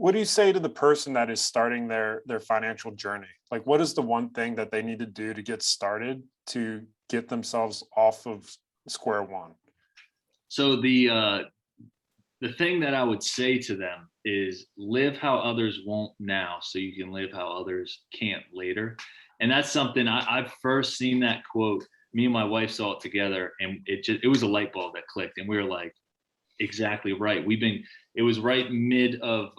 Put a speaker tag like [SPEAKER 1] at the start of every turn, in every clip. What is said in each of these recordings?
[SPEAKER 1] what do you say to the person that is starting their financial journey? Like, what is the one thing that they need to do to get started to get themselves off of square one?
[SPEAKER 2] So the thing that I would say to them is live how others won't now so you can live how others can't later. And that's something I've first seen that quote. Me and my wife saw it together, and it was a light bulb that clicked, and we were like, exactly right. It was right mid of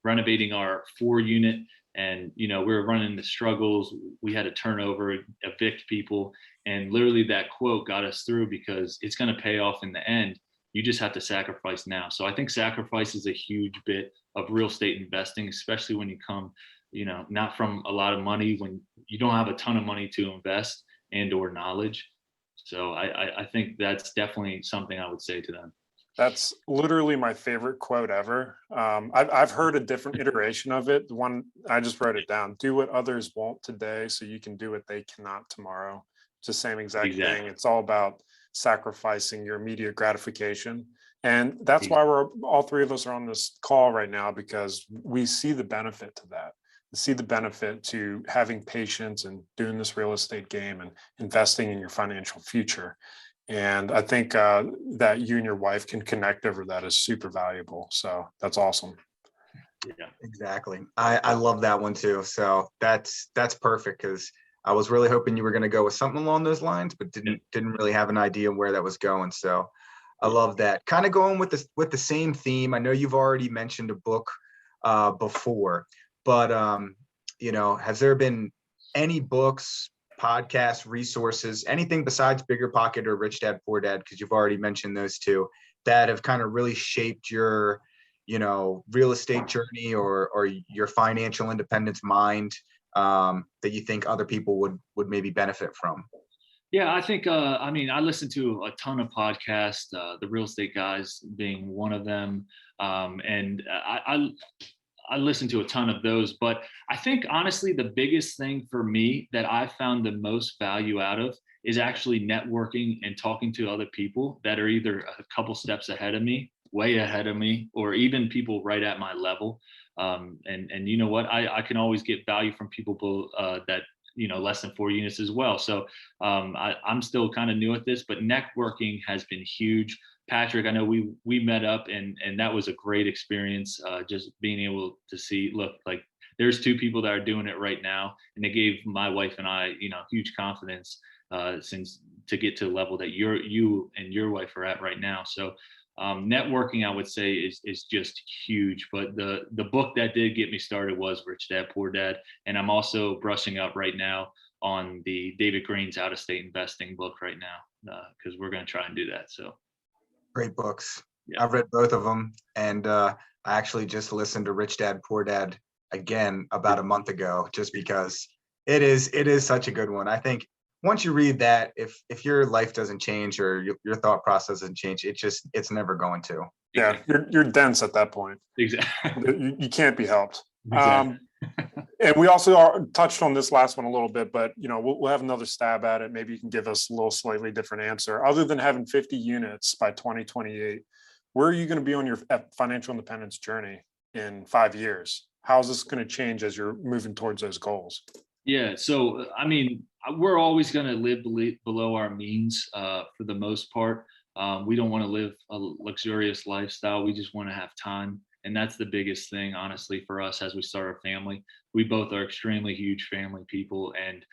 [SPEAKER 2] renovating our 4 unit, and we were running the struggles. We had to turn over, evict people, and literally that quote got us through because it's going to pay off in the end. You just have to sacrifice now. So I think sacrifice is a huge bit of real estate investing, especially when you come, not from a lot of money, when you don't have a ton of money to invest and or knowledge. So I think that's definitely something I would say to them.
[SPEAKER 1] That's literally my favorite quote ever. I've heard a different iteration of it. The one I just wrote it down: "Do what others won't today, so you can do what they cannot tomorrow." It's the same exact thing.
[SPEAKER 2] Exactly.
[SPEAKER 1] It's all about sacrificing your immediate gratification, and that's
[SPEAKER 2] Ex-
[SPEAKER 1] why we're all three of us are on this call right now, because we see the benefit to that. We see the benefit to having patience and doing this real estate game and investing in your financial future. And I think that you and your wife can connect over that is super valuable. So that's awesome.
[SPEAKER 2] Yeah.
[SPEAKER 3] Exactly. I love that one too. So that's perfect because I was really hoping you were going to go with something along those lines, but didn't really have an idea where that was going. So I love that. Kind of going with the same theme. I know you've already mentioned a book before, but has there been any books, podcasts, resources, anything besides Bigger Pocket or Rich Dad Poor Dad, because you've already mentioned those two, that have kind of really shaped your real estate journey or your financial independence mind, that you think other people would maybe benefit from?
[SPEAKER 2] Yeah, I think, I listen to a ton of podcasts, the real estate guys being one of them. And I listen to a ton of those, but I think honestly, the biggest thing for me that I found the most value out of is actually networking and talking to other people that are either a couple steps ahead of me, way ahead of me, or even people right at my level. And you know what? I can always get value from people that less than 4 units as well. So I'm still kind of new at this, but networking has been huge. Patrick, I know we met up, and that was a great experience. Just being able to see, look, like there's two people that are doing it right now, and it gave my wife and I, huge confidence since to get to the level that you and your wife are at right now. So networking, I would say, is just huge. But the book that did get me started was Rich Dad Poor Dad, and I'm also brushing up right now on the David Green's Out of State Investing book right now, because we're going to try and do that. So.
[SPEAKER 3] Great books.
[SPEAKER 2] Yeah.
[SPEAKER 3] I've read both of them, and I actually just listened to Rich Dad Poor Dad again about a month ago, just because it is such a good one. I think once you read that, if your life doesn't change or your thought process doesn't change, it's never going to.
[SPEAKER 1] Yeah, you're dense at that point.
[SPEAKER 2] Exactly.
[SPEAKER 1] You can't be helped.
[SPEAKER 2] Exactly.
[SPEAKER 1] And we also touched on this last one a little bit, but we'll have another stab at it. Maybe you can give us a little slightly different answer. Other than having 50 units by 2028, where are you going to be on your financial independence journey in 5 years? How is this going to change as you're moving towards those goals?
[SPEAKER 2] Yeah. So, we're always going to live below our means for the most part. We don't want to live a luxurious lifestyle. We just want to have time. And that's the biggest thing, honestly, for us as we start our family. We both are extremely huge family people. And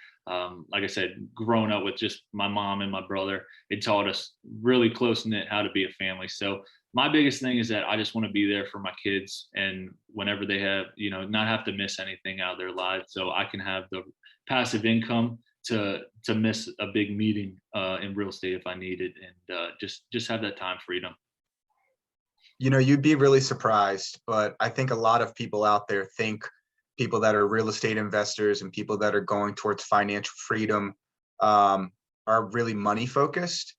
[SPEAKER 2] like I said, growing up with just my mom and my brother, it taught us really close knit how to be a family. So my biggest thing is that I just want to be there for my kids, and whenever they have, not have to miss anything out of their lives, so I can have the passive income to miss a big meeting in real estate if I need it, and just have that time freedom.
[SPEAKER 3] You'd be really surprised, but I think a lot of people out there think people that are real estate investors and people that are going towards financial freedom are really money focused.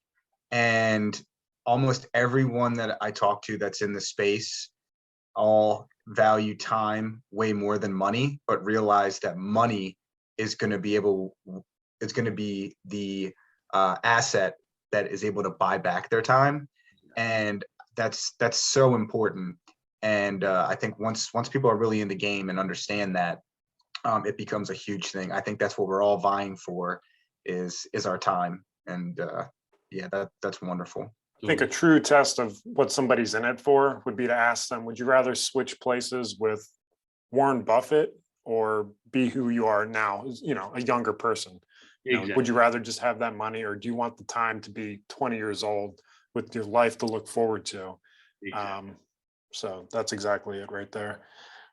[SPEAKER 3] And almost everyone that I talk to that's in the space all value time way more than money, but realize that money is going to be the asset that is able to buy back their time. And that's so important. And I think once people are really in the game and understand that, it becomes a huge thing. I think that's what we're all vying for is our time. And yeah, that's wonderful.
[SPEAKER 1] I think a true test of what somebody's in it for would be to ask them, would you rather switch places with Warren Buffett or be who you are now, a younger person? Would you rather just have that money, or do you want the time to be 20 years old with your life to look forward to?
[SPEAKER 2] Exactly.
[SPEAKER 1] So that's exactly it right there.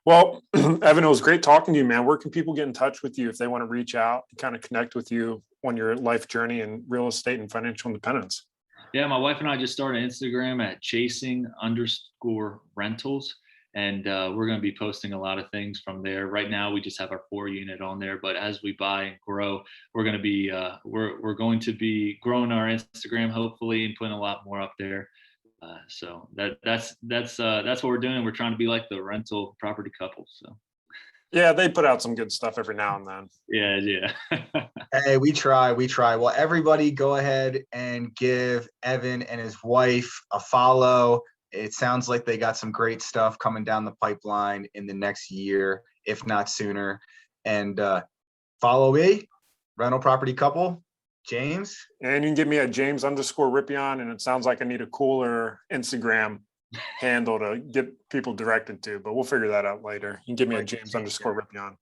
[SPEAKER 1] Well, Evan, it was great talking to you, man. Where can people get in touch with you if they want to reach out and kind of connect with you on your life journey in real estate and financial independence?
[SPEAKER 2] Yeah, my wife and I just started Instagram at chasing_rentals. And we're going to be posting a lot of things from there. Right now, we just have our 4-unit on there, but as we buy and grow, we're going to be we're going to be growing our Instagram hopefully and putting a lot more up there. So that's what we're doing. We're trying to be like the rental property couple. So
[SPEAKER 1] yeah, they put out some good stuff every now and then.
[SPEAKER 2] Yeah.
[SPEAKER 3] Hey, we try. Well, everybody go ahead and give Evan and his wife a follow. It sounds like they got some great stuff coming down the pipeline in the next year, if not sooner. And follow me, Rental Property Couple, James.
[SPEAKER 1] And you can give me a James_Ripion. And it sounds like I need a cooler Instagram handle to get people directed to, but we'll figure that out later. You can give me a James_Ripion.